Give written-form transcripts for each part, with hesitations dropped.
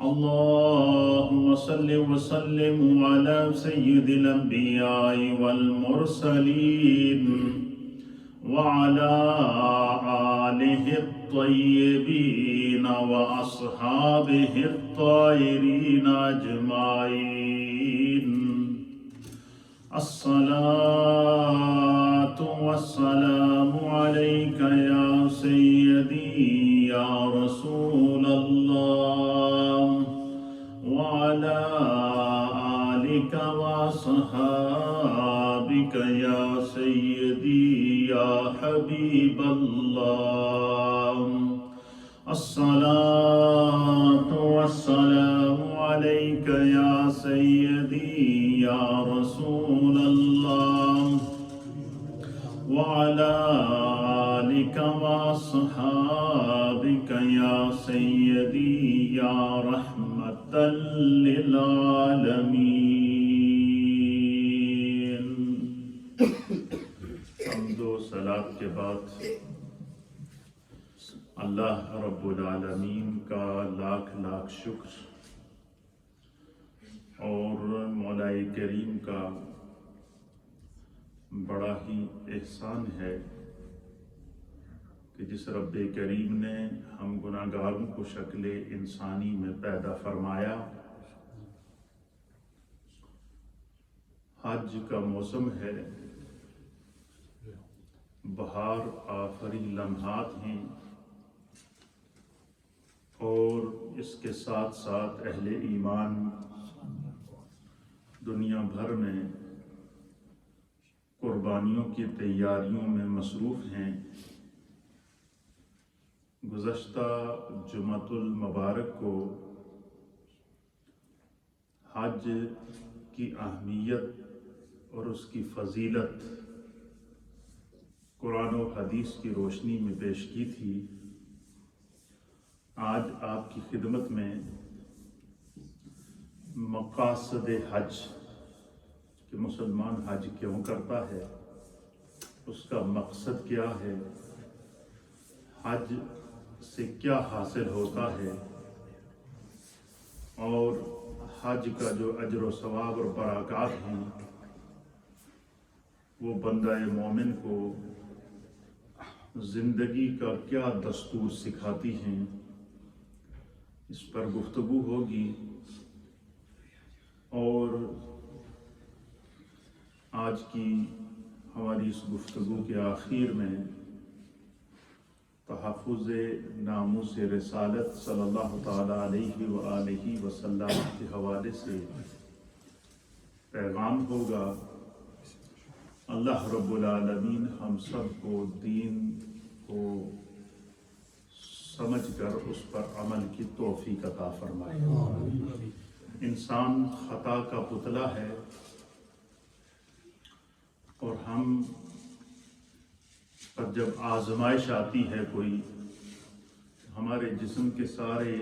اللهم صل وسلم على سيد الأنبياء والمرسلين وعلى آله الطيبين وأصحابه الطاهرين أجمعين. الصلاة والسلام عليك يا سيدي يا رسول الله وعلى آلك وصحابك يا سيدي يا حبيب الله. الصلاة والسلام عليك يا سيدي يا رسول الله وعلى آلك وصحابك يا سيدي يا رحمة للعالمين. حمد و صلاۃ کے بعد اللہ رب العالمین کا لاکھ لاکھ شکر اور مولا کریم کا بڑا ہی احسان ہے کہ جس رب کریم نے ہم گناہگاروں کو شکل انسانی میں پیدا فرمایا. حج کا موسم ہے، بہار آفری لمحات ہیں اور اس کے ساتھ ساتھ اہل ایمان دنیا بھر میں قربانیوں کی تیاریوں میں مصروف ہیں. گزشتہ جمعۃ المبارک کو حج کی اہمیت اور اس کی فضیلت قرآن و حدیث کی روشنی میں پیش کی تھی. آج آپ کی خدمت میں مقاصد حج کہ مسلمان حج کیوں کرتا ہے، اس کا مقصد کیا ہے، حج سے کیا حاصل ہوتا ہے اور حج کا جو اجر و ثواب اور برکات ہیں وہ بندہ مومن کو زندگی کا کیا دستور سکھاتی ہیں، اس پر گفتگو ہوگی. اور آج کی ہماری اس گفتگو کے آخر میں تحفظ ناموس رسالت صلی اللہ تعالیٰ علیہ وآلہ وسلم کے حوالے سے پیغام ہوگا. اللہ رب العالمین ہم سب کو دین کو سمجھ کر اس پر عمل کی توفیق عطا فرمائے. انسان خطا کا پتلا ہے اور ہم پر جب آزمائش آتی ہے کوئی، ہمارے جسم کے سارے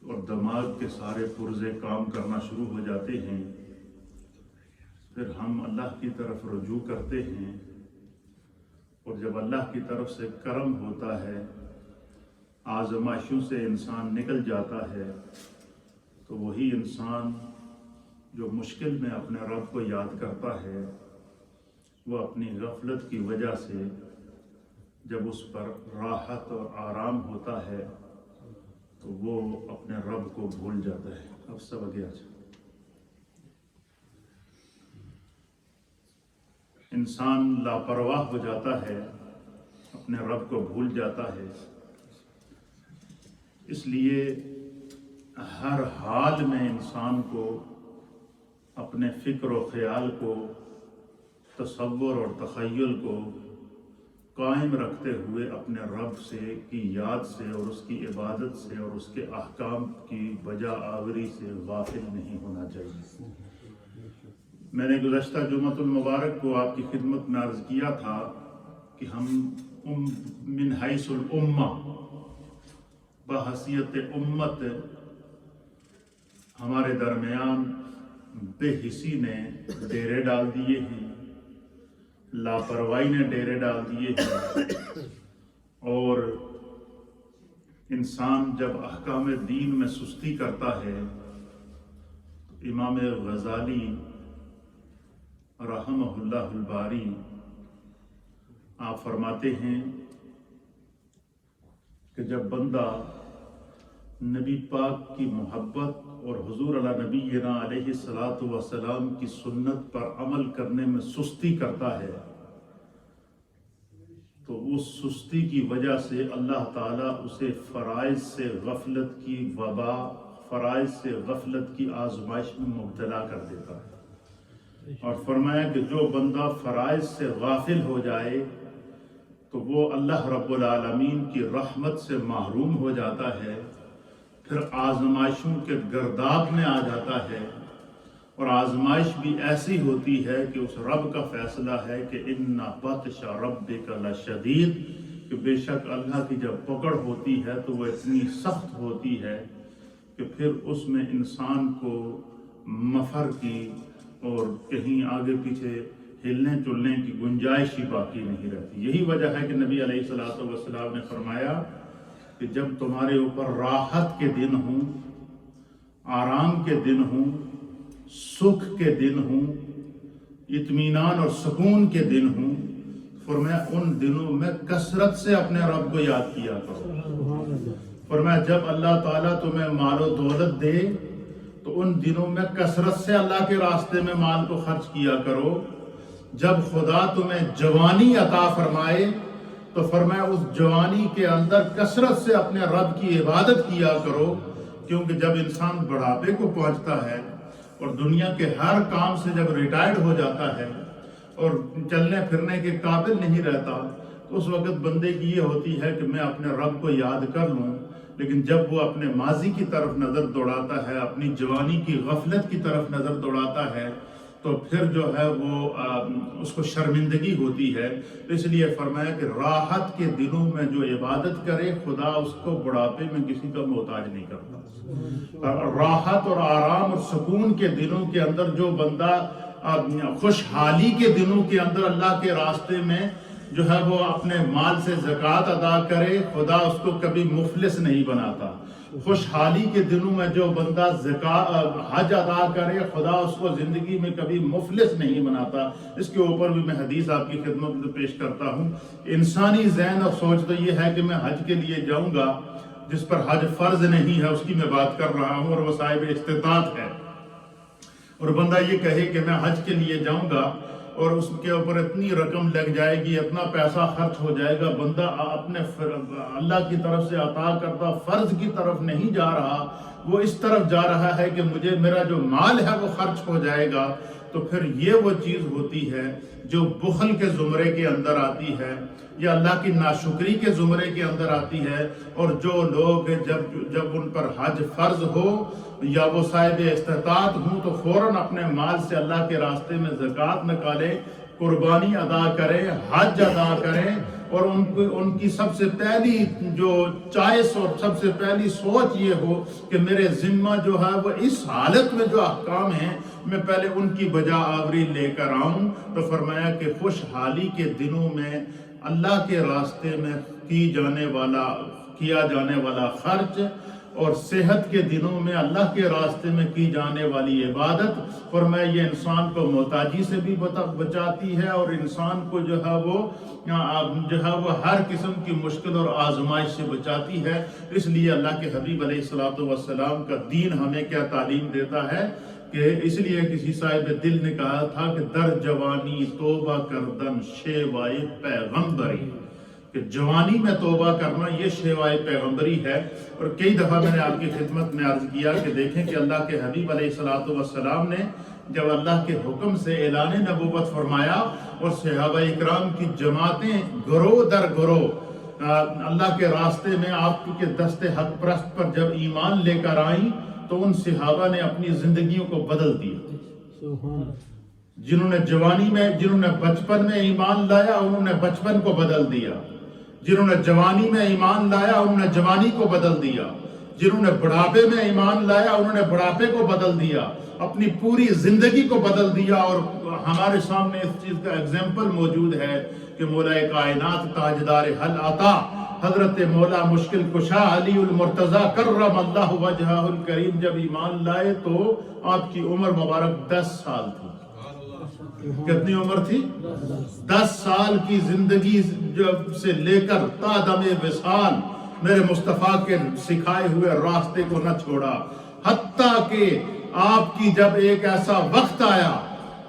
اور دماغ کے سارے پرزے کام کرنا شروع ہو جاتے ہیں. پھر ہم اللہ کی طرف رجوع کرتے ہیں اور جب اللہ کی طرف سے کرم ہوتا ہے، آزمائشوں سے انسان نکل جاتا ہے، تو وہی انسان جو مشکل میں اپنے رب کو یاد کرتا ہے وہ اپنی غفلت کی وجہ سے جب اس پر راحت اور آرام ہوتا ہے تو وہ اپنے رب کو بھول جاتا ہے. اب سب آگے انسان لاپرواہ ہو جاتا ہے، اپنے رب کو بھول جاتا ہے. اس لیے ہر حال میں انسان کو اپنے فکر و خیال کو، تصور اور تخیل کو قائم رکھتے ہوئے اپنے رب سے کی یاد سے اور اس کی عبادت سے اور اس کے احکام کی بجا آوری سے غافل نہیں ہونا چاہیے. میں نے گزشتہ جمعۃ المبارک کو آپ کی خدمت میں عرض کیا تھا کہ ہم من حیث الامہ، بحیثیت امت، ہمارے درمیان بے حسی نے ڈیرے ڈال دیے ہیں، لاپرواہی نے ڈیرے ڈال دیے ہیں اور انسان جب احکام دین میں سستی کرتا ہے تو امام غزالی رحمہ اللہ الباری آپ فرماتے ہیں کہ جب بندہ نبی پاک کی محبت اور حضور علی نبینا علیہ الصلاۃ والسلام کی سنت پر عمل کرنے میں سستی کرتا ہے تو اس سستی کی وجہ سے اللہ تعالیٰ اسے فرائض سے غفلت کی وبا، فرائض سے غفلت کی آزمائش میں مبتلا کر دیتا ہے، اور فرمایا کہ جو بندہ فرائض سے غافل ہو جائے تو وہ اللہ رب العالمین کی رحمت سے محروم ہو جاتا ہے، پھر آزمائشوں کے گرداب میں آ جاتا ہے، اور آزمائش بھی ایسی ہوتی ہے کہ اس رب کا فیصلہ ہے کہ اِنَّ بَطْشَ رَبِّكَ لَشَدِيدٌ، کہ بے شک اللہ کی جب پکڑ ہوتی ہے تو وہ اتنی سخت ہوتی ہے کہ پھر اس میں انسان کو مفر کی اور کہیں آگے پیچھے ہلنے چلنے کی گنجائش ہی باقی نہیں رہتی۔ یہی وجہ ہے کہ نبی علیہ الصلوۃ والسلام نے فرمایا کہ جب تمہارے اوپر راحت کے دن ہوں، آرام کے دن ہوں، سکھ کے دن ہوں، اطمینان اور سکون کے دن ہوں، فرمایا ان دنوں میں کثرت سے اپنے رب کو یاد کیا کرو۔ فرمایا جب اللہ تعالیٰ تمہیں مال و دولت دے تو ان دنوں میں کثرت سے اللہ کے راستے میں مال کو خرچ کیا کرو۔ جب خدا تمہیں جوانی عطا فرمائے تو فرمایا اس جوانی کے اندر کثرت سے اپنے رب کی عبادت کیا کرو، کیونکہ جب انسان بڑھاپے کو پہنچتا ہے اور دنیا کے ہر کام سے جب ریٹائرڈ ہو جاتا ہے اور چلنے پھرنے کے قابل نہیں رہتا تو اس وقت بندے کی یہ ہوتی ہے کہ میں اپنے رب کو یاد کر لوں، لیکن جب وہ اپنے ماضی کی طرف نظر دوڑاتا ہے، اپنی جوانی کی غفلت کی طرف نظر دوڑاتا ہے تو پھر جو ہے وہ اس کو شرمندگی ہوتی ہے۔ اس لیے فرمایا کہ راحت کے دنوں میں جو عبادت کرے خدا اس کو بڑھاپے میں کسی کا محتاج نہیں کرتا۔ راحت اور آرام اور سکون کے دنوں کے اندر جو بندہ خوشحالی کے دنوں کے اندر اللہ کے راستے میں جو ہے وہ اپنے مال سے زکوٰۃ ادا کرے، خدا اس کو کبھی مفلس نہیں بناتا۔ خوشحالی کے دنوں میں جو بندہ حج ادا کرے، خدا اس کو زندگی میں کبھی مفلس نہیں بناتا۔ اس کے اوپر بھی میں حدیث آپ کی خدمت میں پیش کرتا ہوں۔ انسانی ذہن اور سوچ تو یہ ہے کہ میں حج کے لیے جاؤں گا، جس پر حج فرض نہیں ہے اس کی میں بات کر رہا ہوں، اور وہ صاحب استطاعت ہے، اور بندہ یہ کہے کہ میں حج کے لیے جاؤں گا اور اس کے اوپر اتنی رقم لگ جائے گی، اتنا پیسہ خرچ ہو جائے گا، بندہ اپنے اللہ کی طرف سے عطا کرتا فرض کی طرف نہیں جا رہا، وہ اس طرف جا رہا ہے کہ میرا جو مال ہے وہ خرچ ہو جائے گا، تو پھر یہ وہ چیز ہوتی ہے جو بخل کے زمرے کے اندر آتی ہے یا اللہ کی ناشکری کے زمرے کے اندر آتی ہے۔ اور جو لوگ جب ان پر حج فرض ہو یا وہ صاحب استطاعت ہوں تو فوراً اپنے مال سے اللہ کے راستے میں زکوٰۃ نکالے، قربانی ادا کریں، حج ادا کریں، اور ان کی سب سے پہلی جو چوائس اور سب سے پہلی سوچ یہ ہو کہ میرے ذمہ جو ہے وہ اس حالت میں جو احکام ہیں میں پہلے ان کی بجا آوری لے کر آؤں۔ تو فرمایا کہ خوشحالی کے دنوں میں اللہ کے راستے میں کیا جانے والا خرچ، اور صحت کے دنوں میں اللہ کے راستے میں کی جانے والی عبادت، فرمایا یہ انسان کو محتاجی سے بھی بچاتی ہے، اور انسان کو جو ہے وہ ہر قسم کی مشکل اور آزمائش سے بچاتی ہے۔ اس لیے اللہ کے حبیب علیہ الصلوۃ والسلام کا دین ہمیں کیا تعلیم دیتا ہے کہ اس لیے کسی صاحب دل نے کہا تھا کہ در جوانی توبہ کردن شیوائے پیغمبری، کہ جوانی میں توبہ کرنا یہ شیوائے پیغمبری ہے۔ اور کئی دفعہ میں نے آپ کی خدمت میں عرض کیا کہ دیکھیں کہ اللہ کے حبیب علیہ الصلوۃ والسلام نے جب اللہ کے حکم سے اعلان نبوت فرمایا اور صحابہ اکرام کی جماعتیں گروہ در گروہ اللہ کے راستے میں آپ کے دست حق پرست پر جب ایمان لے کر آئیں تو ان صحابہ نے اپنی زندگیوں کو بدل دیا۔ جنہوں نے بچپن میں ایمان لایا انہوں نے بچپن کو بدل دیا، جنہوں نے جوانی میں ایمان لایا انہوں نے جوانی کو بدل دیا، جنہوں نے بڑھاپے میں ایمان لایا انہوں نے بڑھاپے کو بدل دیا، اپنی پوری زندگی کو بدل دیا۔ اور ہمارے سامنے اس چیز کا ایگزامپل موجود ہے کہ مولا کائنات تاجدار حل عطا حضرت مولا مشکل کشا علی المرتضی کرم اللہ وجہہ الکریم جب ایمان لائے تو آپ کی عمر مبارک 10 سال تھی۔ کتنی عمر تھی؟ 10 سال کی زندگی جب سے لے کر تا دم وصال میرے مصطفیٰ کے سکھائے ہوئے راستے کو نہ چھوڑا، حتیٰ کہ آپ کی جب ایک ایسا وقت آیا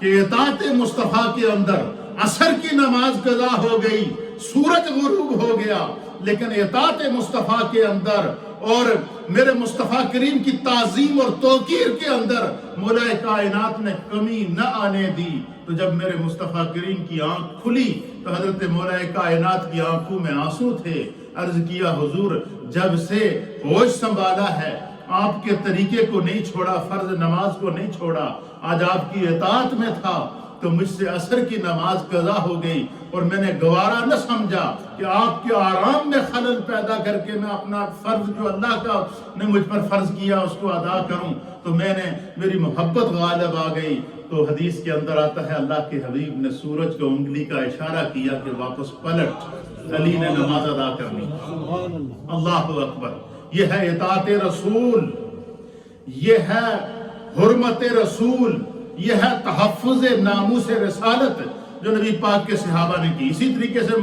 کہ اطاعت مصطفیٰ کے اندر عصر کی نماز قضا ہو گئی، سورج غروب ہو گیا، لیکن اطاعت مصطفیٰ کے اندر اور میرے مصطفیٰ کریم کی تعظیم اور توقیر کے اندر مولا کائنات نے کمی نہ آنے دی۔ تو جب میرے مصطفیٰ کریم کی آنکھ کھلی تو حضرت مولا کائنات کی آنکھوں میں آنسو تھے۔ عرض کیا حضور جب سے ہوش سنبھالا ہے آپ کے طریقے کو نہیں چھوڑا، فرض نماز کو نہیں چھوڑا، آج آپ کی اطاعت میں تھا تو مجھ سے عصر کی نماز قضا ہو گئی اور میں نے گوارا نہ سمجھا کہ آپ کے آرام میں خلل پیدا کر کے میں اپنا فرض جو اللہ کا نے مجھ پر فرض کیا اس کو ادا کروں، تو میری محبت غالب آ گئی۔ تو حدیث کے اندر آتا ہے اللہ کے حبیب نے سورج کو انگلی کا اشارہ کیا کہ واپس پلٹ، علی نے نماز ادا کرنی۔ اللہ اکبر! یہ ہے اطاعت رسول، یہ ہے حرمت رسول، یہ ہے تحفظ ناموس رسالت جو نبی پاک کے صحابہ نے کی۔ اسی طریقے سے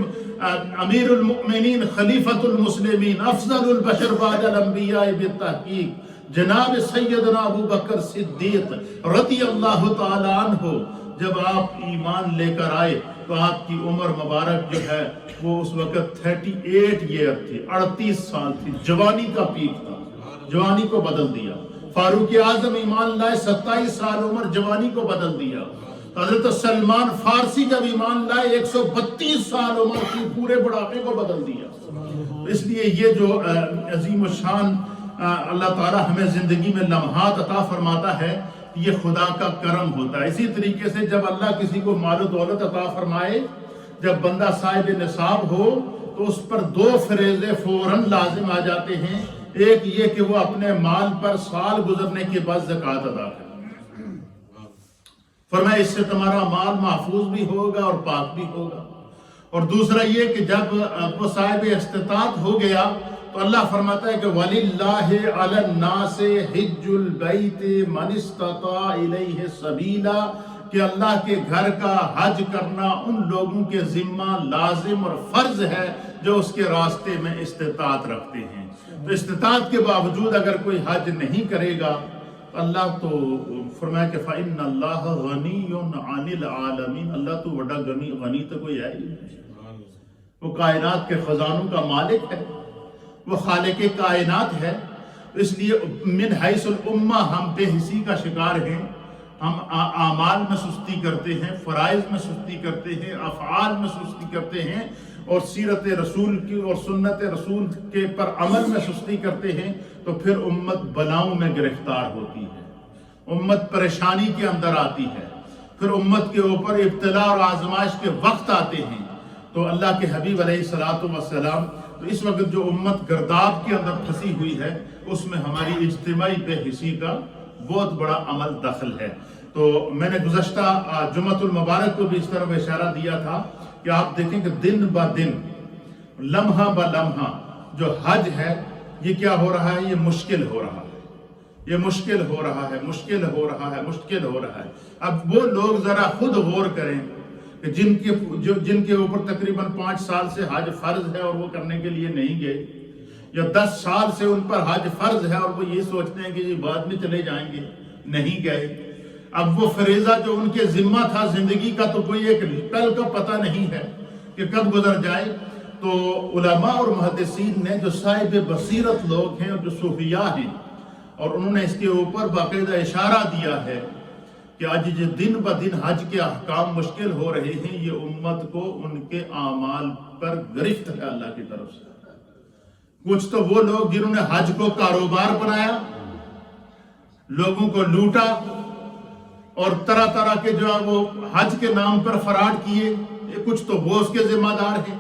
امیر المؤمنین خلیفۃ المسلمین افضل البشر بعد الانبیاء بالتحقیق جناب سیدنا ابو بکر صدیق رضی اللہ تعالی عنہ جب آپ ایمان لے کر آئے تو آپ کی عمر مبارک جو ہے وہ اس وقت 38 ایئر تھی، 38 سال تھی، جوانی کا پیک تھا، جوانی کو بدل دیا۔ فاروق اعظم ایمان لائے 27 سال عمر، جوانی کو بدل دیا۔ حضرت سلمان فارسی جب ایمان لائے 132 سال عمر کی، پورے بڑھاپے کو بدل دیا۔ اس لیے یہ جو عظیم الشان اللہ تعالی ہمیں زندگی میں لمحات عطا فرماتا ہے، یہ خدا کا کرم ہوتا ہے۔ اسی طریقے سے جب اللہ کسی کو مال و دولت عطا فرمائے، جب بندہ صاحب نصاب ہو تو اس پر 2 فریضے فوراً لازم آ جاتے ہیں۔ ایک یہ کہ وہ اپنے مال پر سال گزرنے کے بعد زکوٰۃ ادا کرے، فرمایا اس سے تمہارا مال محفوظ بھی ہوگا اور پاک بھی ہوگا۔ اور دوسرا یہ کہ جب وہ صاحب استطاعت ہو گیا تو اللہ فرماتا ہے کہ وَلِلَّهِ عَلَى النَّاسِ حِجُّ الْبَيْتِ مَنِ اسْتَطَاعَ إِلَيْهِ سَبِيلًا، کہ اللہ کے گھر کا حج کرنا ان لوگوں کے ذمہ لازم اور فرض ہے جو اس کے راستے میں استطاعت رکھتے ہیں۔ تو استطاعت کے باوجود اگر کوئی حج نہیں کرے گا اللہ تو فرمایا کہ فَإِنَّ اللَّهَ غَنِيٌّ عَنِ الْعَالَمِينَ، اللہ تو بڑا غنی تو کوئی ہے ہی نہیں، وہ کائنات کے خزانوں کا مالک ہے، وہ خالق کائنات ہے۔ اس لیے من حیث الامہ ہم بے حسی کا شکار ہیں، ہم اعمال میں سستی کرتے ہیں، فرائض میں سستی کرتے ہیں، افعال میں سستی کرتے ہیں، اور سیرت رسول کی اور سنت رسول کے پر عمل میں سستی کرتے ہیں، تو پھر امت بلاؤں میں گرفتار ہوتی ہے، امت پریشانی کے اندر آتی ہے، پھر امت کے اوپر ابتلا اور آزمائش کے وقت آتے ہیں۔ تو اللہ کے حبیب علیہ السلام تو اس وقت جو امت گرداب کے اندر پھنسی ہوئی ہے اس میں ہماری اجتماعی بے حسی کا بہت بڑا عمل دخل ہے۔ تو میں نے گزشتہ جمعۃ المبارک کو بھی اس طرح اشارہ دیا تھا کہ آپ دیکھیں کہ دن با دن، لمحہ با لمحہ جو حج ہے یہ کیا ہو رہا ہے، یہ مشکل ہو رہا ہے، یہ مشکل ہو رہا ہے، مشکل ہو رہا ہے، مشکل ہو رہا ہے۔ اب وہ لوگ ذرا خود غور کریں کہ جن کے اوپر تقریباً 5 سال سے حج فرض ہے اور وہ کرنے کے لیے نہیں گئے، یا 10 سال سے ان پر حج فرض ہے اور وہ یہ سوچتے ہیں کہ یہ بعد میں چلے جائیں گے، نہیں گئے۔ اب وہ فریضہ جو ان کے ذمہ تھا زندگی کا تو کوئی ایک پل کا پتہ نہیں ہے کہ کب گزر جائے۔ تو علماء اور محدثین نے جو صاحب بصیرت لوگ ہیں اور جو صوفیاء ہیں، اور انہوں نے اس کے اوپر باقاعدہ اشارہ دیا ہے کہ آج جو دن بہ دن حج کے احکام مشکل ہو رہے ہیں، یہ امت کو ان کے اعمال پر گرفت ہے اللہ کی طرف سے۔ کچھ تو وہ لوگ جنہوں نے حج کو کاروبار بنایا، لوگوں کو لوٹا اور طرح طرح کے جو ہے وہ حج کے نام پر فراڈ کیے، کچھ تو وہ اس کے ذمہ دار ہیں،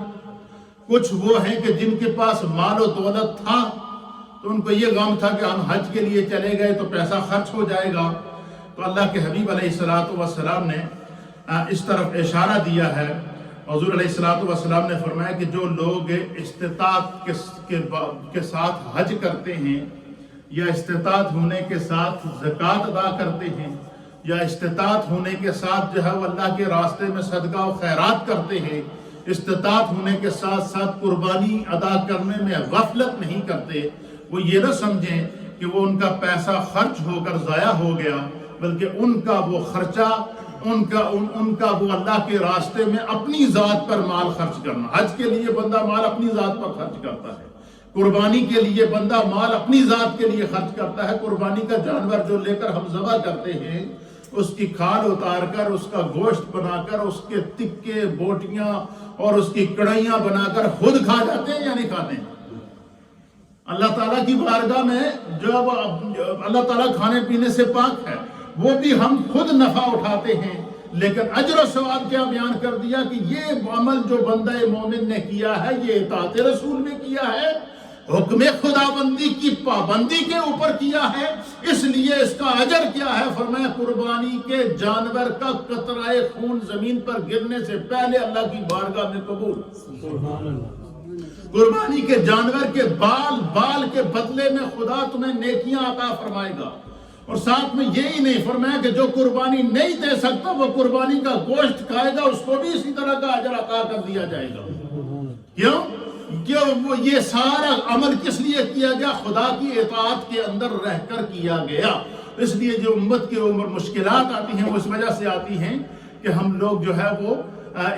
کچھ وہ ہیں کہ جن کے پاس مال و دولت تھا تو ان کو یہ غم تھا کہ ہم حج کے لیے چلے گئے تو پیسہ خرچ ہو جائے گا۔ تو اللہ کے حبیب علیہ السلام نے اس طرف اشارہ دیا ہے حضور علیہ الصلوۃ والسلام نے فرمایا کہ جو لوگ استطاعت کے ساتھ حج کرتے ہیں یا استطاعت ہونے کے ساتھ زکوٰۃ ادا کرتے ہیں یا استطاعت ہونے کے ساتھ جو ہے وہ اللہ کے راستے میں صدقہ و خیرات کرتے ہیں، استطاعت ہونے کے ساتھ ساتھ قربانی ادا کرنے میں غفلت نہیں کرتے، وہ یہ نہ سمجھیں کہ وہ ان کا پیسہ خرچ ہو کر ضائع ہو گیا، بلکہ ان کا وہ خرچہ ان کا وہ اللہ کے راستے میں اپنی ذات پر مال خرچ کرنا۔ حج کے لیے بندہ مال اپنی ذات پر خرچ کرتا ہے، قربانی کے لیے بندہ مال اپنی ذات کے لیے خرچ کرتا ہے۔ قربانی کا جانور جو لے کر ہم ذبح کرتے ہیں، اس کی کھال اتار کر، اس کا گوشت بنا کر، اس کے تکے بوٹیاں اور اس کی کڑھائیاں بنا کر خود کھا جاتے ہیں یا نہیں کھاتے ہیں؟ اللہ تعالیٰ کی بارگاہ میں جب اللہ تعالیٰ کھانے پینے سے پاک ہے، وہ بھی ہم خود نفع اٹھاتے ہیں، لیکن اجر و ثواب کیا بیان کر دیا کہ یہ عمل جو بندہ مومن نے کیا ہے یہ اطاعت رسول میں کیا ہے، حکم خداوندی کی پابندی کے اوپر کیا ہے، اس لیے اس کا اجر کیا ہے؟ فرمایا قربانی کے جانور کا قطرہ خون زمین پر گرنے سے پہلے اللہ کی بارگاہ میں قبول۔ سبحان اللہ۔ قربانی کے جانور کے بال کے بدلے میں خدا تمہیں نیکیاں عطا فرمائے گا، اور ساتھ میں یہی نہیں فرمایا کہ جو قربانی نہیں دے سکتا وہ قربانی کا گوشت کھائے گا، اس کو بھی اسی طرح کا اجر عطا کر دیا جائے گا۔ کیوں؟ وہ یہ سارا عمل کس لیے کیا گیا؟ خدا کی اطاعت کے اندر رہ کر کیا گیا۔ اس لیے جو امت کے عمر مشکلات آتی ہیں وہ اس وجہ سے آتی ہیں کہ ہم لوگ جو ہے وہ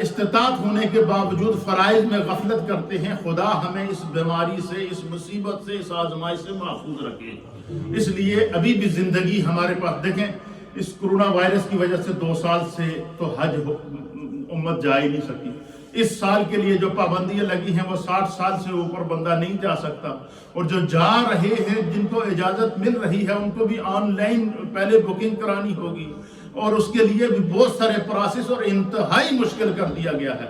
استطاعت ہونے کے باوجود فرائض میں غفلت کرتے ہیں۔ خدا ہمیں اس بیماری سے، اس مصیبت سے، اس آزمائش سے محفوظ رکھے۔ اس لیے ابھی بھی زندگی ہمارے پاس، دیکھیں اس کرونا وائرس کی وجہ سے 2 سال سے تو حج امت جا ہی نہیں سکی۔ اس سال کے لیے جو پابندیاں لگی ہیں وہ 60 سال سے اوپر بندہ نہیں جا سکتا، اور جو جا رہے ہیں جن کو اجازت مل رہی ہے ان کو بھی آن لائن پہلے بکنگ کرانی ہوگی، اور اس کے لیے بھی بہت سارے پروسیس اور انتہائی مشکل کر دیا گیا ہے۔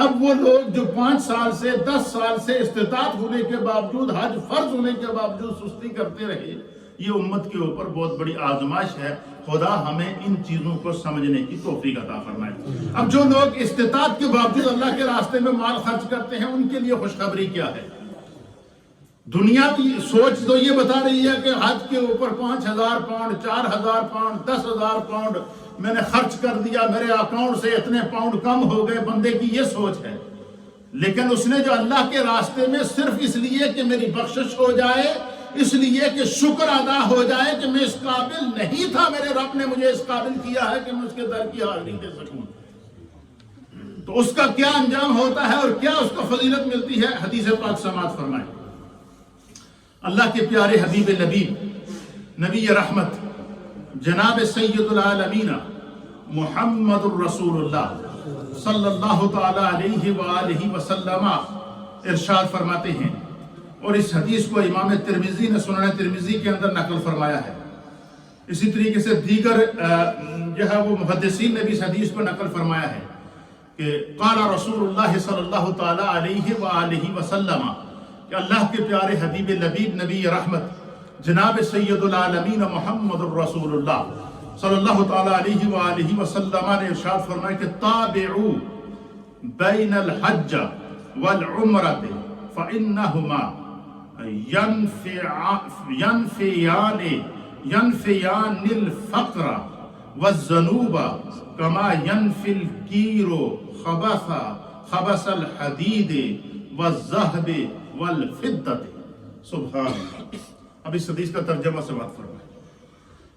اب وہ لوگ جو 5 سال سے 10 سال سے استطاعت ہونے کے باوجود، حج فرض ہونے کے باوجود سستی کرتے رہے، یہ امت کے اوپر بہت بڑی آزمائش ہے۔ خدا ہمیں ان چیزوں کو سمجھنے کی توفیق عطا فرمائے۔ اب جو لوگ استطاعت کے باوجود اللہ کے راستے میں مال خرچ کرتے ہیں ان کے لیے خوشخبری کیا ہے؟ دنیا کی سوچ تو یہ بتا رہی ہے کہ حج کے اوپر 5000 پاؤنڈ، 4000 پاؤنڈ، 10,000 پاؤنڈ میں نے خرچ کر دیا، میرے اکاؤنٹ سے اتنے پاؤنڈ کم ہو گئے، بندے کی یہ سوچ ہے۔ لیکن اس نے جو اللہ کے راستے میں صرف اس لیے کہ میری بخشش ہو جائے، اس لیے کہ شکر ادا ہو جائے کہ میں اس قابل نہیں تھا، میرے رب نے مجھے اس قابل کیا ہے کہ میں اس کے در کی حاضری دے سکوں، تو اس کا کیا انجام ہوتا ہے اور کیا اس کو فضیلت ملتی ہے؟ حدیث پاک سماعت فرمائیں۔ اللہ کے پیارے حبیب لبیب نبی رحمت جناب سید العالمین محمد الرسول اللہ صلی اللہ تعالی علیہ وآلہ وسلم ارشاد فرماتے ہیں، اور اس حدیث کو امام ترمذی نے سنن ترمذی کے اندر نقل فرمایا ہے، اسی طریقے سے دیگر جو ہے وہ محدثین نے بھی اس حدیث کو نقل فرمایا ہے کہ قال رسول اللہ صلی اللہ تعالی علیہ وآلہ وسلم، کہ اللہ کے پیارے حبیب لبیب نبی رحمت جناب سید العالمین محمد الرسول اللہ صلی اللہ تعالی علیہ وآلہ وسلم نے ارشاد فرمایا کہ تابعوا بین الحج والعمرۃ فإنہما ينفيان الفقر والذنوب كما ينفي الكير خبث الحديد والذهب والفضة۔ سبحان اللہ۔ اب اس حدیث کا ترجمہ سے بات فرمائے۔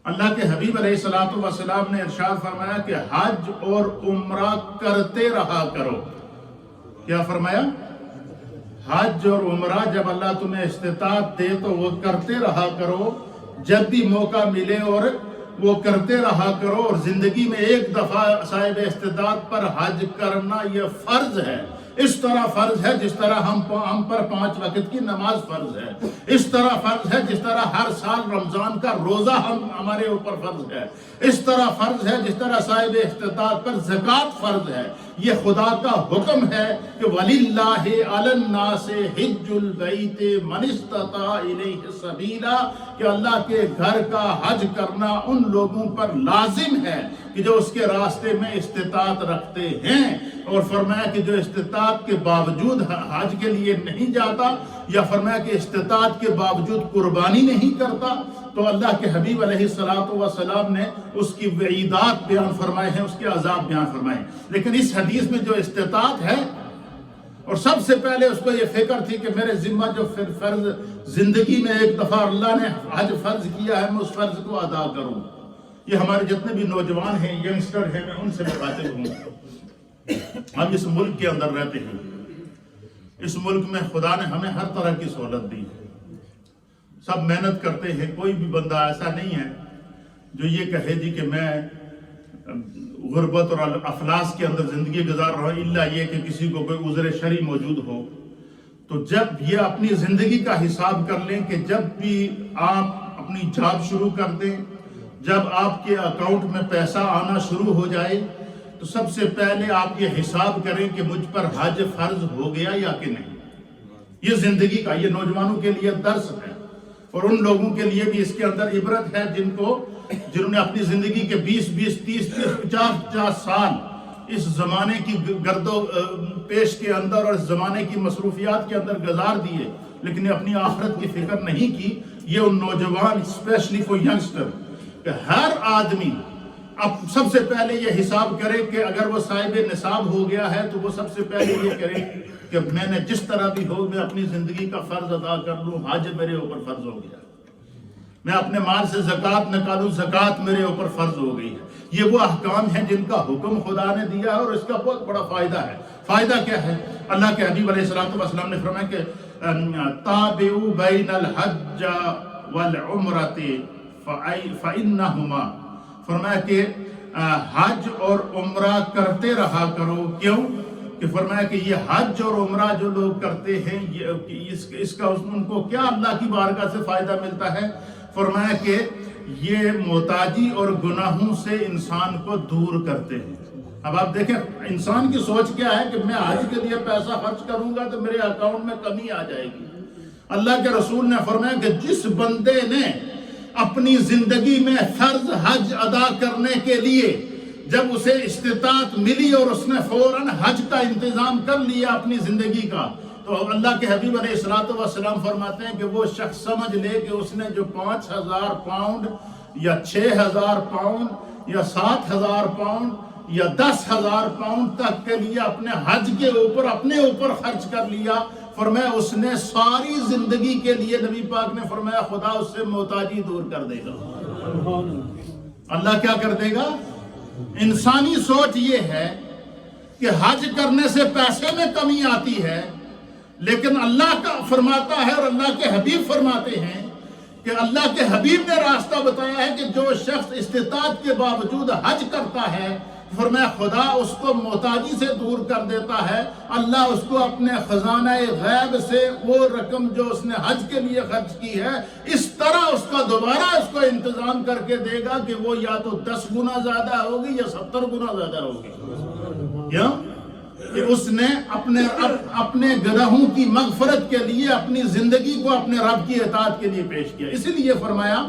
اللہ کے حبیب علیہ الصلوۃ والسلام نے ارشاد فرمایا کہ حج اور عمرہ کرتے رہا کرو۔ کیا فرمایا؟ حج اور عمرہ جب اللہ تمہیں استطاعت دے تو وہ کرتے رہا کرو، جب بھی موقع ملے اور وہ کرتے رہا کرو، اور زندگی میں ایک دفعہ صاحب استطاعت پر حج کرنا یہ فرض ہے۔ اس طرح فرض ہے جس طرح ہم پر 5 وقت کی نماز فرض ہے، اس طرح فرض ہے جس طرح ہر سال رمضان کا روزہ ہمارے اوپر فرض ہے، اس طرح فرض ہے جس طرح صاحب استطاعت پر زکوٰۃ فرض ہے۔ یہ خدا کا حکم ہے کہ وَلِلَّهِ عَلَى النَّاسِ حِجُّ الْبَيْتِ مَنِ اسْتَطَاعَ إِلَيْهِ سَبِيلًا، کہ اللہ کے گھر کا حج کرنا ان لوگوں پر لازم ہے کہ جو اس کے راستے میں استطاعت رکھتے ہیں۔ اور فرمایا کہ جو استطاعت کے باوجود حج کے لیے نہیں جاتا، یا فرمایا کہ استطاعت کے باوجود قربانی نہیں کرتا، تو اللہ کے حبیب علیہ السلام نے اس کی وعیدات بیان فرمائے ہیں، اس کے عذاب بیان فرمائے ہیں۔ لیکن اس حدیث میں جو استطاعت ہے، اور سب سے پہلے اس کو یہ فکر تھی کہ میرے ذمہ جو فرض زندگی میں ایک دفعہ اللہ نے حج فرض کیا ہے، میں اس فرض کو ادا کروں۔ یہ ہمارے جتنے بھی نوجوان ہیں، ینگسٹر ہیں، میں ان سے مخاطب ہوں۔ ہم اس ملک کے اندر رہتے ہیں، اس ملک میں خدا نے ہمیں ہر طرح کی سہولت دی ہے، سب محنت کرتے ہیں، کوئی بھی بندہ ایسا نہیں ہے جو یہ کہے جی کہ میں غربت اور افلاس کے اندر زندگی گزار رہا ہوں، الا یہ کہ کسی کو کوئی عذر شرعی موجود ہو۔ تو جب یہ اپنی زندگی کا حساب کر لیں کہ جب بھی آپ اپنی جاب شروع کر دیں، جب آپ کے اکاؤنٹ میں پیسہ آنا شروع ہو جائے، تو سب سے پہلے آپ یہ حساب کریں کہ مجھ پر حج فرض ہو گیا یا کہ نہیں۔ یہ زندگی کا، یہ نوجوانوں کے لیے درس ہے، اور ان لوگوں کے لیے بھی اس کے اندر عبرت ہے جنہوں نے اپنی زندگی کے 20 30 50 سال اس زمانے کی گرد و پیش کے اندر اور اس زمانے کی مصروفیات کے اندر گزار دیے، لیکن اپنی آخرت کی فکر نہیں کی۔ یہ ان نوجوان، اسپیشلی فور ینگسٹر، کہ ہر آدمی اب سب سے پہلے یہ حساب کرے کہ اگر وہ صاحب نصاب ہو گیا ہے تو وہ سب سے پہلے یہ کرے کہ میں نے جس طرح بھی ہو میں اپنی زندگی کا فرض ادا کر لوں، حج میرے اوپر فرض ہو گیا، میں اپنے مال سے زکوٰۃ نکالوں، زکوٰۃ میرے اوپر فرض ہو گئی ہے۔ یہ وہ احکام ہیں جن کا حکم خدا نے دیا ہے، اور اس کا بہت بڑا فائدہ ہے۔ فائدہ کیا ہے؟ اللہ کے حبیب علیہ السلام نے فرمایا کہ تابعوا بین الحج والعمرۃ فإنہما، فرمایا کہ حج اور عمرہ کرتے رہا کرو۔ کیوں؟ کہ فرمایا کہ یہ حج اور عمرہ جو لوگ کرتے ہیں، اس کا ان کو کیا اللہ کی بارگاہ سے فائدہ ملتا ہے؟ فرمایا کہ یہ محتاجی اور گناہوں سے انسان کو دور کرتے ہیں۔ اب آپ دیکھیں انسان کی سوچ کیا ہے کہ میں حج کے لیے پیسہ خرچ کروں گا تو میرے اکاؤنٹ میں کمی آ جائے گی۔ اللہ کے رسول نے فرمایا کہ جس بندے نے اپنی زندگی میں فرض حج ادا کرنے کے لیے جب اسے استطاعت ملی اور اس نے فوراً حج کا انتظام کر لیا اپنی زندگی کا، تو اللہ کے حبیب علیہ السلام فرماتے ہیں کہ وہ شخص سمجھ لے کہ اس نے جو 5000 پاؤنڈ یا 6000 پاؤنڈ یا 7000 پاؤنڈ یا 10,000 پاؤنڈ تک کے لیے اپنے حج کے اوپر اپنے اوپر خرچ کر لیا۔ فرمایا اس نے ساری زندگی کے لیے، نبی پاک نے فرمایا خدا اس سے محتاجی دور کر دے گا۔ اللہ کیا کر دے گا؟ انسانی سوچ یہ ہے کہ حج کرنے سے پیسے میں کمی آتی ہے، لیکن اللہ کا فرماتا ہے اور اللہ کے حبیب فرماتے ہیں کہ اللہ کے حبیب نے راستہ بتایا ہے کہ جو شخص استطاعت کے باوجود حج کرتا ہے، فرمایا خدا اس کو محتاجی سے دور کر دیتا ہے۔ اللہ اس کو اپنے خزانہ غیب سے وہ رقم جو اس نے حج کے لیے خرچ کی ہے، اس طرح اس کا دوبارہ اس کو انتظام کر کے دے گا کہ وہ یا تو 10 گنا زیادہ ہوگی یا 70 گنا زیادہ ہوگی۔ کیوں؟ کہ اس نے اپنے گناہوں کی مغفرت کے لیے اپنی زندگی کو اپنے رب کی اطاعت کے لیے پیش کیا۔ اسی لیے فرمایا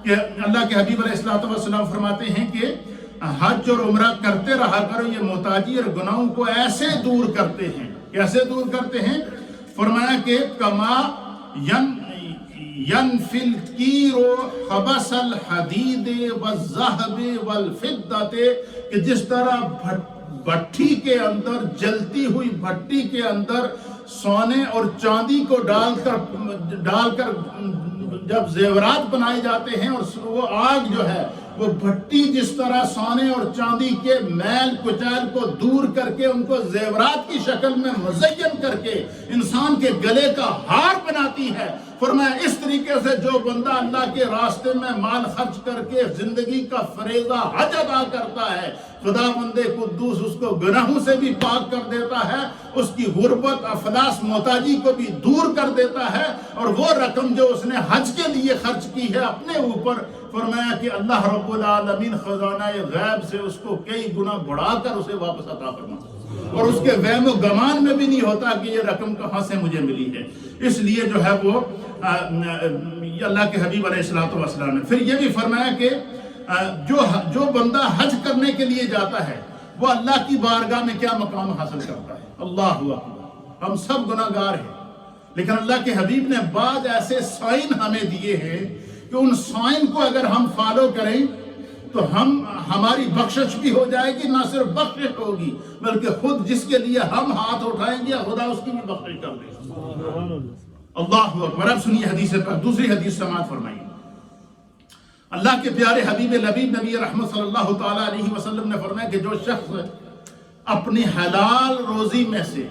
کہ اللہ کے حبیب علیہ السلام فرماتے ہیں کہ حج اور عمرہ کرتے رہا کرو، یہ محتاجی اور گناہوں کو ایسے دور کرتے ہیں۔ کیسے دور کرتے ہیں؟ فرمایا کہ کما ينفي الكير خبث الحديد والذهب والفضة، کہ جس طرح بھٹی کے اندر، جلتی ہوئی بھٹی کے اندر سونے اور چاندی کو ڈال کر جب زیورات بنائے جاتے ہیں، اور وہ آگ جو ہے وہ بھٹی جس طرح سونے اور چاندی کے میل کچیل کو دور کر کے ان کو زیورات کی شکل میں مزین کر کے انسان کے گلے کا ہار بناتی ہے، فرمایا اس طریقے سے جو بندہ اللہ کے راستے میں مال خرچ کر کے زندگی کا فریضہ حج ادا کرتا ہے، خدا بند قدوس اس کو گناہوں سے بھی پاک کر دیتا ہے، اس کی غربت، افلاس، محتاجی کو بھی دور کر دیتا ہے، اور وہ رقم جو اس نے حج کے لیے خرچ کی ہے اپنے اوپر، فرمایا کہ اللہ رب العالمین خزانہ غیب سے اس کو کئی گنا بڑھا کر اسے واپس عطا فرماتا، اور اس کے وہم و گمان میں بھی نہیں ہوتا کہ یہ رقم کہاں سے مجھے ملی ہے۔ اس لیے جو ہے وہ اللہ کے حبیب علیہ السلام نے پھر یہ بھی فرمایا کہ جو بندہ حج کرنے کے لیے جاتا ہے، وہ اللہ کی بارگاہ میں کیا مقام حاصل کرتا ہے. اللہ اکبر. ہم سب گناہگار ہیں، لیکن اللہ کے حبیب نے بعض ایسے سائن ہمیں دیے ہیں کہ ان سائن کو اگر ہم فالو کریں تو ہماری بخشش بھی ہو جائے گی. نہ صرف بخشش ہوگی بلکہ خود جس کے لیے ہم ہاتھ اٹھائیں گے خدا اس کی بھی بخشش کر دے گا. اللہ اکبر. اب سنیے حدیث پر، دوسری حدیث سماعت فرمائیے. اللہ کے پیارے حبیب لبیب نبی رحمت صلی اللہ تعالی علیہ وسلم نے فرمایا کہ جو شخص اپنی حلال روزی میں سے،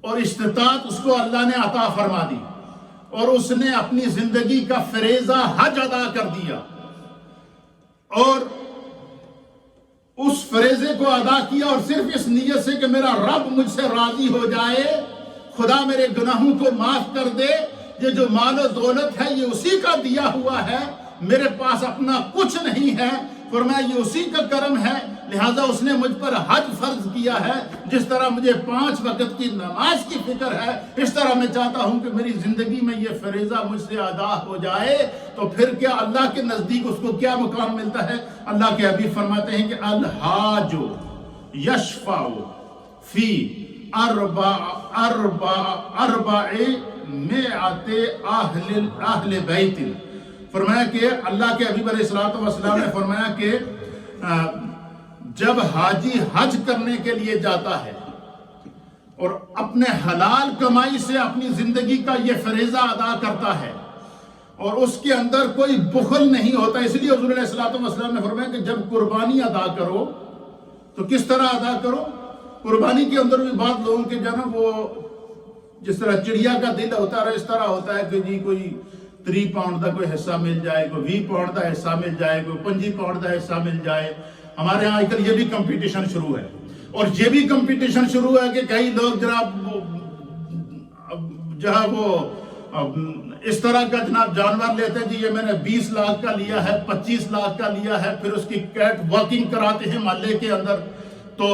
اور استطاعت اس کو اللہ نے عطا فرما دی، اور اس نے اپنی زندگی کا فریضہ حج ادا کر دیا، اور اس فریضے کو ادا کیا اور صرف اس نیت سے کہ میرا رب مجھ سے راضی ہو جائے، خدا میرے گناہوں کو معاف کر دے، یہ جو مال و دولت ہے یہ اسی کا دیا ہوا ہے، میرے پاس اپنا کچھ نہیں ہے، فرمایا یہ اسی کا کرم ہے، لہٰذا اس نے مجھ پر حج فرض کیا ہے. جس طرح مجھے 5 وقت کی نماز کی فکر ہے، اس طرح میں چاہتا ہوں کہ میری زندگی میں یہ فریضہ مجھ سے ادا ہو جائے. تو پھر کیا اللہ کے نزدیک اس کو کیا مقام ملتا ہے؟ اللہ کے حبیب فرماتے ہیں کہ الحاج یشفع فی اربع مئات اہل بیت. فرمایا کہ اللہ کے حبیب علیہ السلام نے فرمایا کہ جب حاجی حج کرنے کے لیے جاتا ہے اور اپنے حلال کمائی سے اپنی زندگی کا یہ فریضہ ادا کرتا ہے اور اس کے اندر کوئی بخل نہیں ہوتا، اس لیے حضور علیہ السلام نے فرمایا کہ جب قربانی ادا کرو تو کس طرح ادا کرو. قربانی کے اندر بھی بعض لوگوں کے جو ہے نا وہ جس طرح چڑیا کا دل ہوتا ہے اس طرح ہوتا ہے کہ جی کوئی 3 پاؤنڈ کا کوئی حصہ مل جائے، کوئی 20 پاؤنڈ کا حصہ مل جائے، کوئی 25 پاؤنڈ کا حصہ مل جائے. ہمارے ہاں آج کل یہ بھی کمپٹیشن شروع ہے، اور یہ بھی کمپٹیشن شروع ہے کہ کئی لوگ اس طرح کا جناب جانور لیتے ہیں، جی یہ میں نے 20 لاکھ کا لیا ہے، 25 لاکھ کا لیا ہے، پھر اس کی کیٹ واکنگ کراتے ہیں محلے کے اندر. تو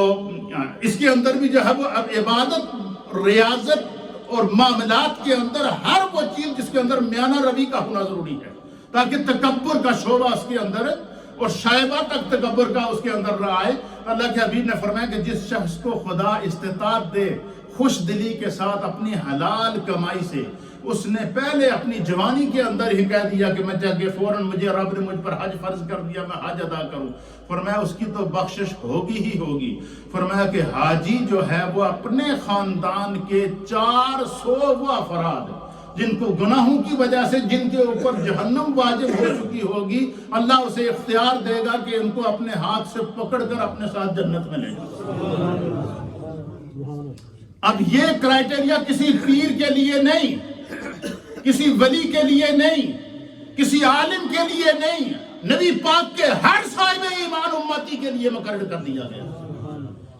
اس کے اندر بھی جو ہے وہ اب عبادت، ریاضت اور معاملات کے اندر ہر وہ چیز جس کے اندر میانہ روی کا ہونا ضروری ہے، تاکہ تکبر کا شعبہ اس کے اندر اور شائبہ تک تکبر کا اس کے اندر نہ آئے. اللہ کے حبیب نے فرمایا کہ جس شخص کو خدا استطاعت دے خوش دلی کے ساتھ اپنی حلال کمائی سے، اس نے پہلے اپنی جوانی کے اندر ہی کہہ دیا کہ میں جا کے فوراً مجھے رب نے مجھ پر حج فرض کر دیا، میں حج ادا کروں، فرمایا اس کی تو بخشش ہوگی ہی ہوگی. فرمایا کہ حاجی جو ہے وہ اپنے خاندان کے 400 وہ افراد جن کو گناہوں کی وجہ سے جن کے اوپر جہنم واجب ہو چکی ہوگی، اللہ اسے اختیار دے گا کہ ان کو اپنے ہاتھ سے پکڑ کر اپنے ساتھ جنت میں لے جائے. اب یہ کرائٹیریا کسی پیر کے لیے نہیں، کسی ولی کے لیے نہیں، کسی عالم کے لیے نہیں، نبی پاک کے ہر صاحب ایمان امتی کے لیے مقرر کر دیا گیا.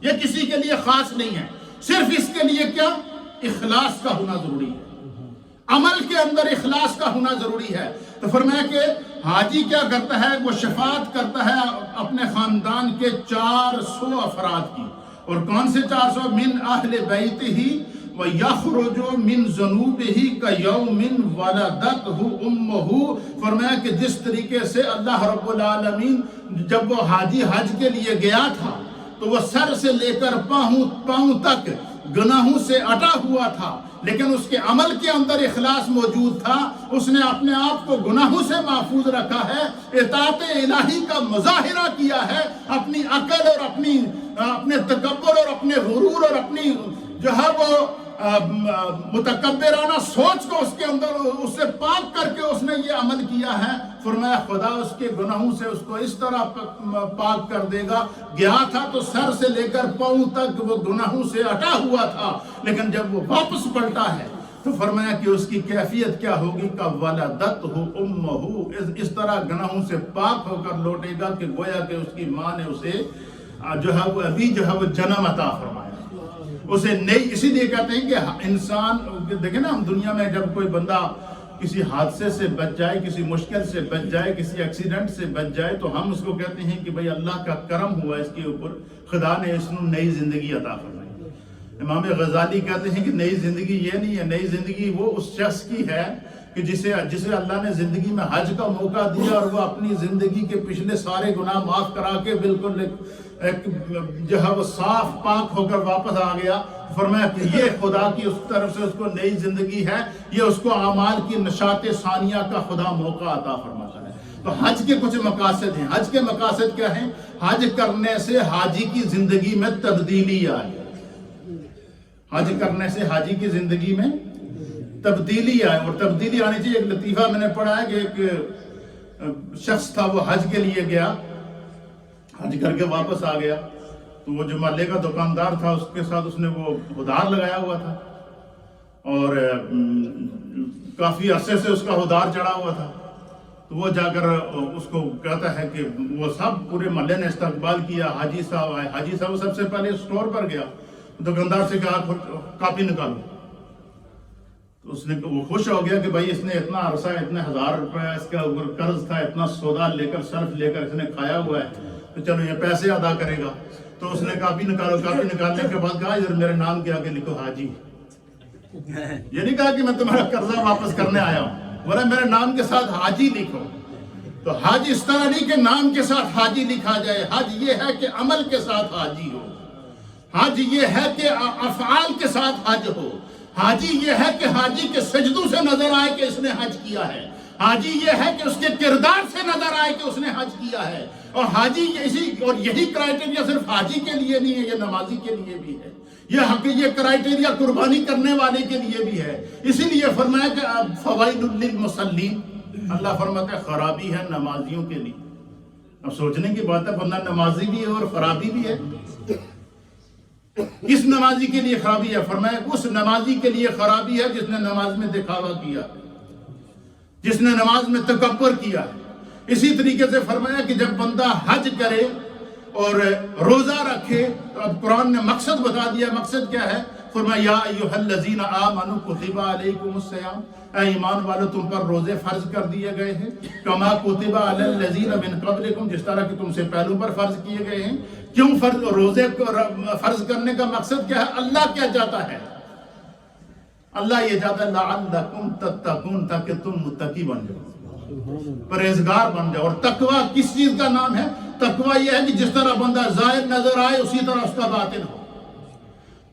یہ کسی کے لیے خاص نہیں ہے، صرف اس کے لیے کیا اخلاص کا ہونا ضروری ہے، عمل کے اندر اخلاص کا ہونا ضروری ہے. تو فرمایا کہ حاجی کیا کرتا ہے، وہ شفاعت کرتا ہے اپنے خاندان کے 400 افراد کی. اور کون سے 400؟ من اہل بیت ہی وَيَخْرُجُ مِن ذُنُوبِهِ كَيَوْمٍ وَلَدَتْهُ أُمُّهُ. فرمایا کہ جس طریقے سے اللہ رب العالمین جب وہ حاجی حج کے لیے گیا تھا تو وہ سر سے لے کر پاؤں تک گناہوں سے اٹا ہوا تھا، لیکن اس کے عمل کے اندر اخلاص موجود تھا. اس نے اپنے آپ کو گناہوں سے محفوظ رکھا ہے، اطاعت الہی کا مظاہرہ کیا ہے، اپنی عقل اور اپنے تکبر اور اپنے غرور اور اپنی جو ہے وہ متکبرانہ سوچ کو اس کے اندر اس سے پاک کر کے اس نے یہ عمل کیا ہے. فرمایا خدا اس کے گناہوں سے اس کو اس طرح پاک کر دے گا. گیا تھا تو سر سے لے کر پاؤں تک وہ گناہوں سے اٹا ہوا تھا، لیکن جب وہ واپس پلٹا ہے تو فرمایا کہ اس کی کیفیت کیا ہوگی، وَلَدَتْهُ أُمُّهُ. اس طرح گناہوں سے پاک ہو کر لوٹے گا کہ گویا کہ اس کی ماں نے اسے جو ہے وہ ابھی جو ہے وہ جنم عطا فرمایا اسے نہیں. اسی لیے کہتے ہیں کہ انسان دیکھیں نا، ہم دنیا میں جب کوئی بندہ کسی حادثے سے بچ جائے، کسی مشکل سے بچ جائے، کسی ایکسیڈنٹ سے بچ جائے، تو ہم اس کو کہتے ہیں کہ بھئی اللہ کا کرم ہوا اس کے اوپر، خدا نے اس کو نئی زندگی عطا فرمائی. امام غزالی کہتے ہیں کہ نئی زندگی یہ نہیں ہے، نئی زندگی وہ اس شخص کی ہے کہ جسے اللہ نے زندگی میں حج کا موقع دیا اور وہ اپنی زندگی کے پچھلے سارے گناہ معاف کرا کے بالکل ایک جو ہے وہ صاف پاک ہو کر واپس آ گیا. فرمایا کہ یہ خدا کی اس طرف سے اس کو نئی زندگی ہے, یہ اس کو اعمال کی نشاط ثانیہ کا خدا موقع عطا فرماتا ہے. تو حج کے کچھ مقاصد ہیں. حج کے مقاصد کیا ہیں؟ حج کرنے سے حاجی کی زندگی میں تبدیلی آئی. حج کرنے سے حاجی کی زندگی میں تبدیلی آئے, اور تبدیلی آنی چاہیے. ایک لطیفہ میں نے پڑھا ہے کہ ایک شخص تھا, وہ حج کے لیے گیا, حج کر کے واپس آ گیا, تو وہ جو محلے کا دکاندار تھا اس کے ساتھ اس نے وہ ہدار لگایا ہوا تھا, اور کافی عرصے سے اس کا ہدار چڑھا ہوا تھا. تو وہ جا کر اس کو کہتا ہے کہ وہ سب پورے محلے نے استقبال کیا, حاجی صاحب آئے. حاجی صاحب سب سے پہلے اسٹور پر گیا, دکاندار سے کہا کاپی نکالو. تو اس نے وہ خوش ہو گیا کہ بھائی اس نے اتنا عرصہ, اتنے 1000 روپے اس کا قرض تھا, اتنا سودا لے کر سرف لے کر اس نے کھایا ہوا ہے, تو چلو یہ پیسے ادا کرے گا. تو اس نے کاپی نکالو. کاپی نکالنے کے بعد کہا ادھر میرے نام کے آگے لکھو حاجی. یہ نہیں کہا کہ میں تمہارا قرضہ واپس کرنے آیا ہوں, بولا میرے نام کے ساتھ حاجی لکھو. تو حج اس طرح نہیں کہ نام کے ساتھ حاجی لکھا جائے. حج یہ ہے کہ عمل کے ساتھ حاجی ہو. حج یہ ہے کہ افعال کے ساتھ حج ہو. حاجی یہ ہے کہ حاجی کے سجدوں سے نظر آئے کہ اس نے حج کیا ہے. حاجی یہ ہے کہ اس کے کردار سے نظر آئے کہ اس نے حج کیا ہے. اور حاجی یہی کرائٹیریا صرف حاجی کے لیے نہیں ہے, یہ نمازی کے لیے بھی ہے. یہ کرائٹیریا قربانی کرنے والے کے لیے بھی ہے. اسی لیے فرمایا کہ فوائل للمصلین, اللہ فرماتا ہے خرابی ہے نمازیوں کے لیے. اب سوچنے کی بات ہے, بندہ نمازی بھی ہے اور خرابی بھی ہے. کس نمازی کے لیے خرابی ہے؟ فرمایا اس نمازی کے لیے خرابی ہے جس نے نماز میں دکھاوا کیا, جس نے نماز میں تکبر کیا. اسی طریقے سے فرمایا کہ جب بندہ حج کرے اور روزہ رکھے, تو اب قرآن نے مقصد بتا دیا. مقصد کیا ہے؟ فرمایا یا ایھا الذین آمنوا کتب علیکم الصیام, اے ایمان والو تم پر روزے فرض کر دیے گئے ہیں. کما کتب علی الذین من قبلکم, جس طرح کہ تم سے پہلوں پر فرض کیے گئے ہیں. کیوں روزے کو فرض کرنے کا مقصد کیا ہے؟ اللہ کیا چاہتا ہے؟ اللہ یہ چاہتا ہے لعلکم تتقون, تاکہ تم متقی بن جاؤ, پرہیزگار بن جاؤ. اور تقوی کس چیز کا نام ہے؟ تقوی یہ ہے کہ جس طرح بندہ ظاہر نظر آئے اسی طرح اس کا باطن ہو.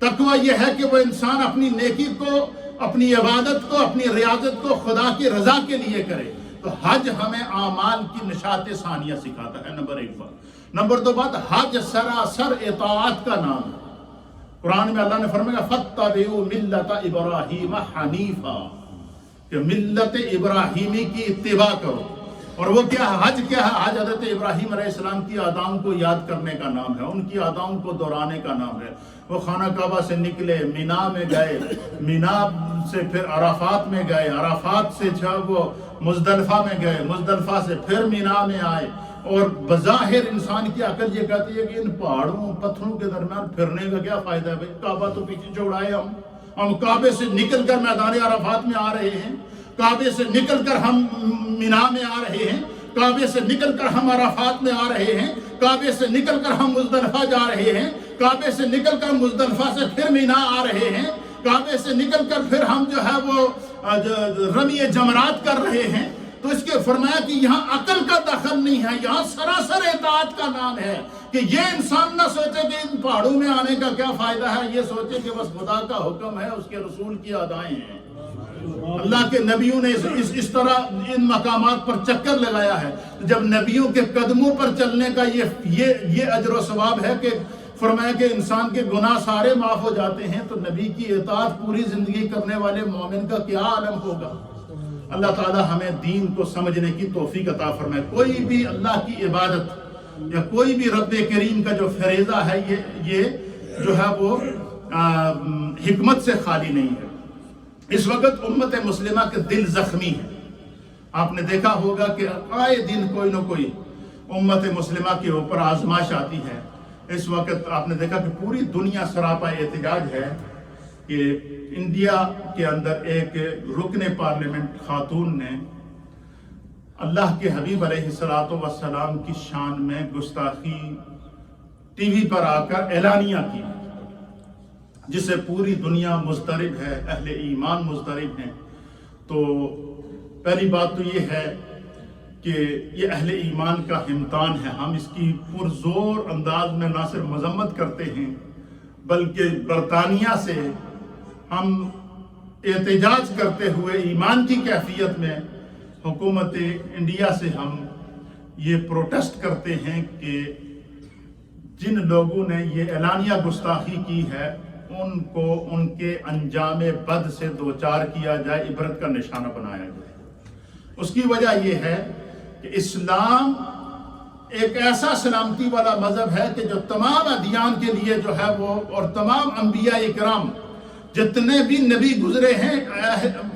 تقوی یہ ہے کہ وہ انسان اپنی نیکی کو, اپنی عبادت کو, اپنی ریاضت کو خدا کی رضا کے لیے کرے. تو حج ہمیں اعمال کی نشاط ثانیہ سکھاتا ہے, نمبر 1 بات. نمبر 2 بات, حج سراسر اطاعت کا نام ہے. قرآن میں اللہ نے فرمایا فَاتَّبِعُوا مِلَّةَ إِبْرَاهِيمَ حَنِيفًا, کہ ملت ابراہیمی کی اتباع کرو. اور وہ کیا ہے؟ حج کیا ہے؟ حج حضرت ابراہیم علیہ السلام کی اداؤں کو یاد کرنے کا نام ہے, ان کی اداؤں کو دہرانے کا نام ہے. وہ خانہ کعبہ سے نکلے, مینا میں گئے, مینا سے پھر عرفات میں گئے, عرفات سے وہ مزدلفہ میں گئے, مزدلفہ سے پھر مینا میں آئے. اور بظاہر انسان کی عقل یہ کہتی ہے کہ ان پہاڑوں پتھروں کے درمیان پھرنے کا کیا فائدہ ہے بھائی, کعبہ تو پیچھے چھوڑائے. ہم کعبے سے نکل کر میدان عرفات میں آ رہے ہیں, کعبے سے نکل کر ہم مینا میں آ رہے ہیں, کعبے سے نکل کر ہم عرفات میں آ رہے ہیں, کعبے سے نکل کر ہم مزدلفہ جا رہے ہیں, کعبے سے نکل کر مزدلفہ سے پھر مینا آ رہے ہیں, کعبے سے نکل کر پھر ہم جو ہے وہ رمی جمرات کر رہے ہیں. تو اس کے فرمایا کہ یہاں عقل کا دخل نہیں ہے, یہاں سراسر اطاعت کا نام ہے. کہ یہ انسان نہ سوچے کہ ان پہاڑوں میں آنے کا کیا فائدہ ہے, یہ سوچے کہ بس خدا کا حکم ہے, اس کے رسول کی ادائیں ہیں. اللہ کے نبیوں نے اس طرح ان مقامات پر چکر لگایا ہے. جب نبیوں کے قدموں پر چلنے کا یہ اجر و ثواب ہے کہ فرمایا کہ انسان کے گناہ سارے معاف ہو جاتے ہیں, تو نبی کی اطاعت پوری زندگی کرنے والے مومن کا کیا عالم ہوگا. اللہ تعالی ہمیں دین کو سمجھنے کی توفیق عطا فرمائے. کوئی بھی اللہ کی عبادت یا کوئی بھی رب کریم کا جو فریضہ ہے یہ جو ہے وہ حکمت سے خالی نہیں ہے. اس وقت امت مسلمہ کے دل زخمی ہے. آپ نے دیکھا ہوگا کہ آئے دن کوئی نہ کوئی امت مسلمہ کے اوپر آزمائش آتی ہے. اس وقت آپ نے دیکھا کہ پوری دنیا سراپا احتجاج ہے کہ انڈیا کے اندر ایک رکن پارلیمنٹ خاتون نے اللہ کے حبیب علیہ السلام کی شان میں گستاخی ٹی وی پر آ کر اعلانیہ کی, جس سے پوری دنیا مضطرب ہے, اہل ایمان مضطرب ہیں. تو پہلی بات تو یہ ہے کہ یہ اہل ایمان کا امتحان ہے. ہم اس کی پرزور انداز میں نہ صرف مذمت کرتے ہیں بلکہ برطانیہ سے ہم احتجاج کرتے ہوئے ایمان کی کیفیت میں حکومت انڈیا سے ہم یہ پروٹیسٹ کرتے ہیں کہ جن لوگوں نے یہ اعلانیہ گستاخی کی ہے ان کو ان کے انجام بد سے دوچار کیا جائے، عبرت کا نشانہ بنایا جائے. اس کی وجہ یہ ہے کہ اسلام ایک ایسا سلامتی والا مذہب ہے کہ جو تمام ادیان کے لیے جو ہے وہ، اور تمام انبیاء اکرام جتنے بھی نبی گزرے ہیں،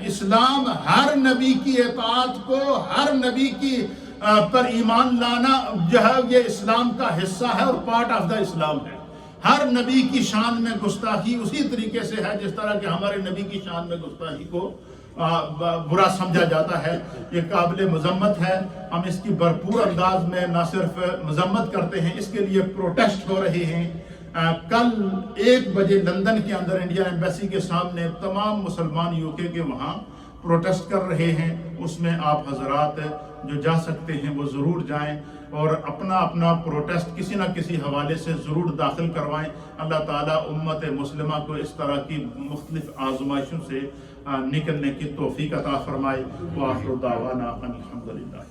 اسلام ہر نبی کی اطاعت کو، ہر نبی کی پر ایمان لانا جو ہے یہ اسلام کا حصہ ہے اور پارٹ آف دا اسلام ہے. ہر نبی کی شان میں گستاخی اسی طریقے سے ہے جس طرح کہ ہمارے نبی کی شان میں گستاخی کو برا سمجھا جاتا ہے. یہ قابل مذمت ہے. ہم اس کی بھرپور انداز میں نہ صرف مذمت کرتے ہیں، اس کے لیے پروٹیسٹ ہو رہے ہیں. کل 1 بجے لندن کے اندر انڈین ایمبیسی کے سامنے تمام مسلمان UK کے وہاں پروٹیسٹ کر رہے ہیں. اس میں آپ حضرات جو جا سکتے ہیں وہ ضرور جائیں اور اپنا اپنا پروٹیسٹ کسی نہ کسی حوالے سے ضرور داخل کروائیں. اللہ تعالیٰ امت مسلمہ کو اس طرح کی مختلف آزمائشوں سے نکلنے کی توفیق عطا فرمائے. وآخر دعوانا ان الحمدللہ.